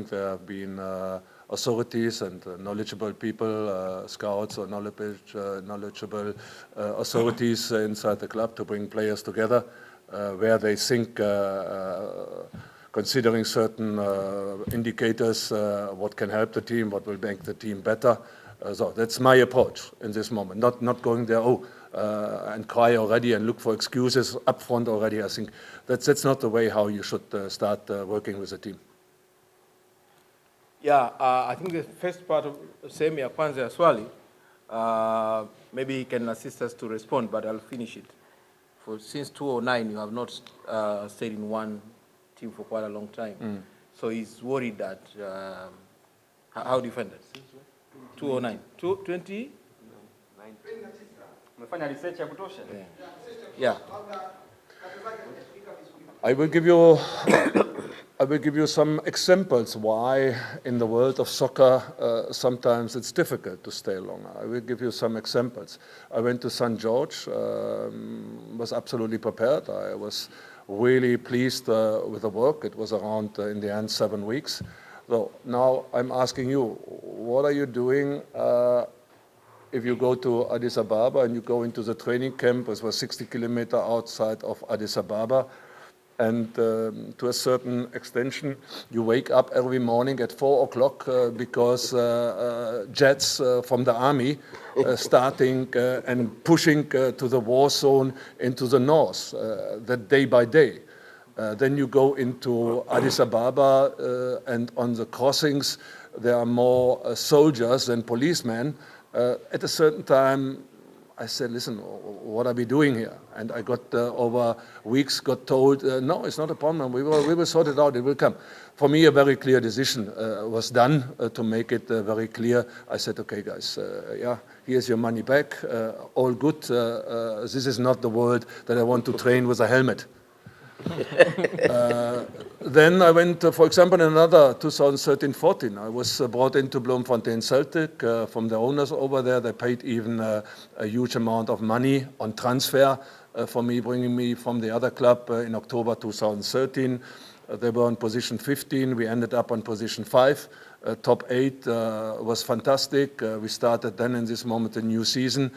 think there have been authorities and knowledgeable people, scouts or knowledgeable authorities inside the club to bring players together where they think, considering certain indicators, what can help the team, what will make the team better. So that's my approach in this moment, not going there, and cry already and look for excuses up front already. I think that's not the way how you should start working with a team. Yeah, I think the first part of sehemu ya kwanza ya swali, maybe he can assist us to respond, but I'll finish it. Since 2009, you have not stayed in one team for quite a long time. So he's worried that, how do you find that? 2009? 20? Umefanya research ya kutosha? Yeah. I will give you some examples why in the world of soccer sometimes it's difficult to stay longer. I will give you some examples. I went to St. George, was absolutely prepared. I was really pleased with the work. It was around, in the end, 7 weeks. So now I'm asking you, what are you doing if you go to Addis Ababa and you go into the training camp, which was 60 kilometers outside of Addis Ababa, and to a certain extension, you wake up every morning at 4 o'clock because jets from the army starting and pushing to the war zone into the north, that day by day. Then you go into Addis Ababa and on the crossings there are more soldiers than policemen. At a certain time, I said, listen, what are we doing here? And I got over weeks got told, no, it's not a problem. We will sort it out. It will come. For me, a very clear decision was done to make it very clear. I said, okay, guys, yeah, here's your money back. All good. This is not the world that I want to train with a helmet. Then I went, for example, in another 2013-14, I was brought into Bloemfontein Celtic from the owners over there. They paid even a huge amount of money on transfer for me, bringing me from the other club in October 2013. They were on position 15. We ended up on position 5. Top 8 was fantastic. We started then in this moment a new season,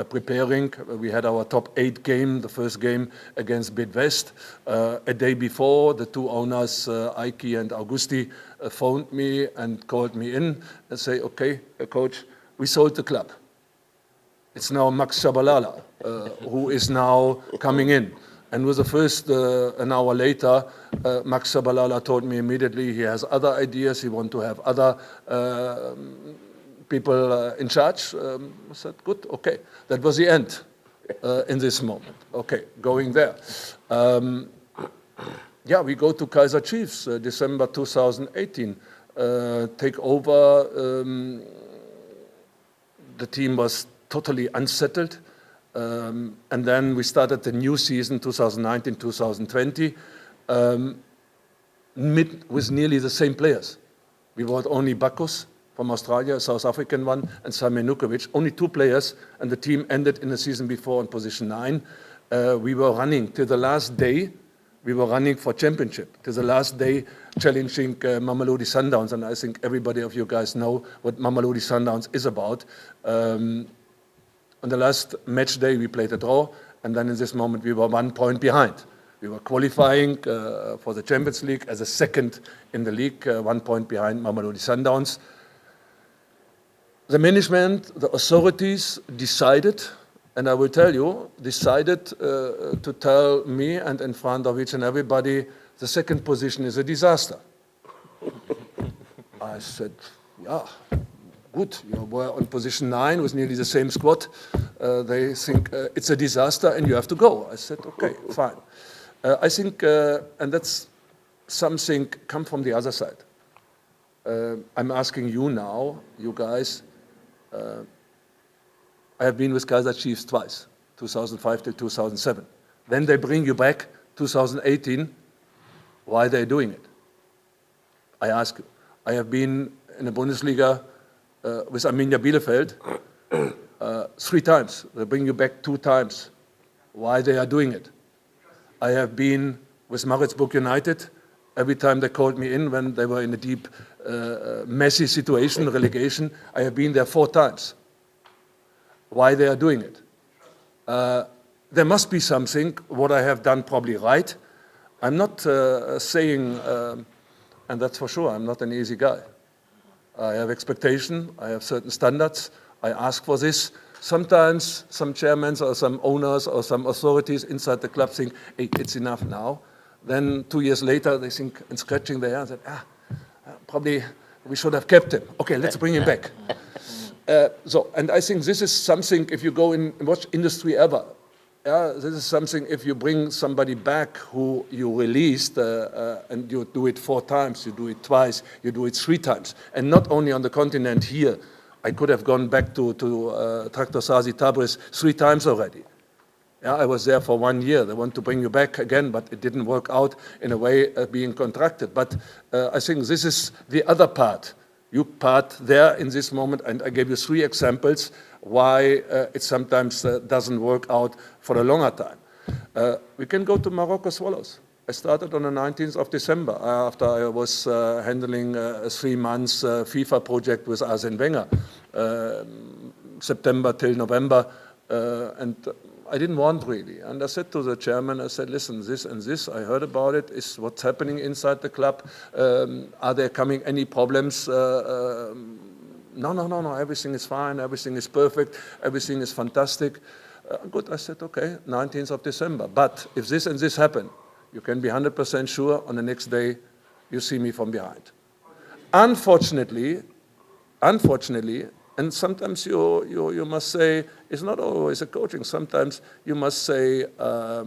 preparing. We had our top 8 game, the first game against Bidwest. A day before, the two owners, Aiki and Augusti, phoned me and called me in and say, okay, coach, we sold the club. It's now Max Shabalala, who is now coming in. And with the first, an hour later, Max Shabalala told me immediately he has other ideas, he wants to have other people in charge. I said, good, okay. That was the end in this moment. Okay, going there. Yeah, we go to Kaiser Chiefs, December 2018, take over. The team was totally unsettled. And then we started the new season, 2019-2020, with nearly the same players. We brought only Bakos from Australia, a South African one, and Sami Nukovic, only 2 players, and the team ended in the season before on position 9. We were running till the last day. We were running for championship till the last day, challenging Mamelodi Sundowns, and I think everybody of you guys know what Mamelodi Sundowns is about. On the last match day, we played a draw, and then in this moment, we were 1 point behind. We were qualifying for the Champions League as a second in the league, 1 point behind Mamelodi Sundowns. The management, the authorities decided, and I will tell you, decided to tell me and in front of each and everybody, the second position is a disaster. I said, yeah. Good, you were on position 9 with nearly the same squad. They think it's a disaster and you have to go. I said, okay, fine. I think, and that's something come from the other side. I'm asking you now, you guys, I have been with Kaiser Chiefs twice, 2005 to 2007. Then they bring you back 2018. Why are they doing it? I ask you. I have been in the Bundesliga with Arminia Bielefeld 3 times. They bring you back 2 times. Why they are doing it? I have been with Maritzburg United. Every time they called me in when they were in a deep messy situation, relegation. I have been there 4 times. Why they are doing it? There must be something, what I have done probably right. I'm not saying, and that's for sure, I'm not an easy guy. I have expectation, I have certain standards, I ask for this. Sometimes some chairmen or some owners or some authorities inside the club think, hey, it's enough now. Then 2 years later, they think, and scratching their hands, probably we should have kept him. Okay, let's bring him back. And I think this is something, if you go in watch industry ever, this is something, if you bring somebody back who you released and you do it 4 times, you do it twice, you do it 3 times, and not only on the continent here. I could have gone back to Traktor Sazi Tabriz 3 times already. I was there for 1 year. They want to bring you back again, but it didn't work out in a way being contracted. But I think this is the other part. You part there in this moment, and I gave you 3 examples why it sometimes doesn't work out for a longer time. We can go to Morocco Swallows. I started on the 19th of December after I was handling a 3 months FIFA project with Arsene Wenger, September till November, and I didn't want really. And I said to the chairman, I said, listen, this and this, I heard about it, is what's happening inside the club. Are there coming any problems? No, everything is fine, everything is perfect, everything is fantastic. Good, I said, okay, 19th of December. But if this and this happen, you can be 100% sure on the next day you see me from behind. Unfortunately, and sometimes you must say, it's not always a coaching, sometimes you must say a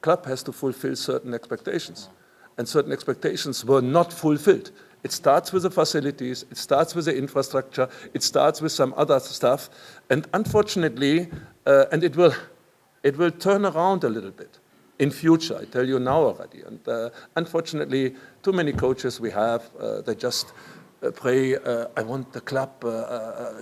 club has to fulfill certain expectations. And certain expectations were not fulfilled. It starts with the facilities, it starts with the infrastructure, it starts with some other stuff. And unfortunately, and it will turn around a little bit in future, I tell you now already. And unfortunately, too many coaches we have, they just pray, I want the club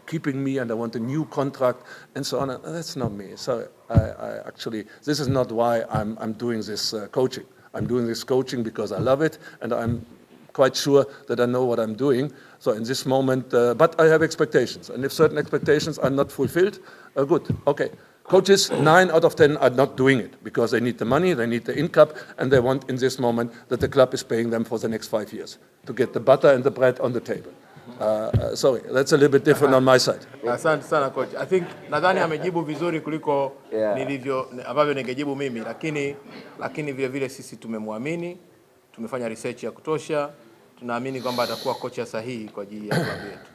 keeping me and I want a new contract and so on. And that's not me. So I actually, this is not why I'm doing this coaching. I'm doing this coaching because I love it and I'm quite sure that I know what I'm doing. So in this moment, but I have expectations. And if certain expectations are not fulfilled, good, okay. Coaches, 9 out of 10 are not doing it because they need the money, they need the income, and they want in this moment that the club is paying them for the next 5 years to get the butter and the bread on the table. Sorry, that's a little bit different on my side. Asante sana coach. I think nadhani amejibu vizuri kuliko nilivyo ambavyo ningejibu mimi, lakini vile vile sisi tumemwamini, tumefanya research ya kutosha, tunaamini kwamba atakuwa kocha sahihi kwa ajili ya klabu yetu.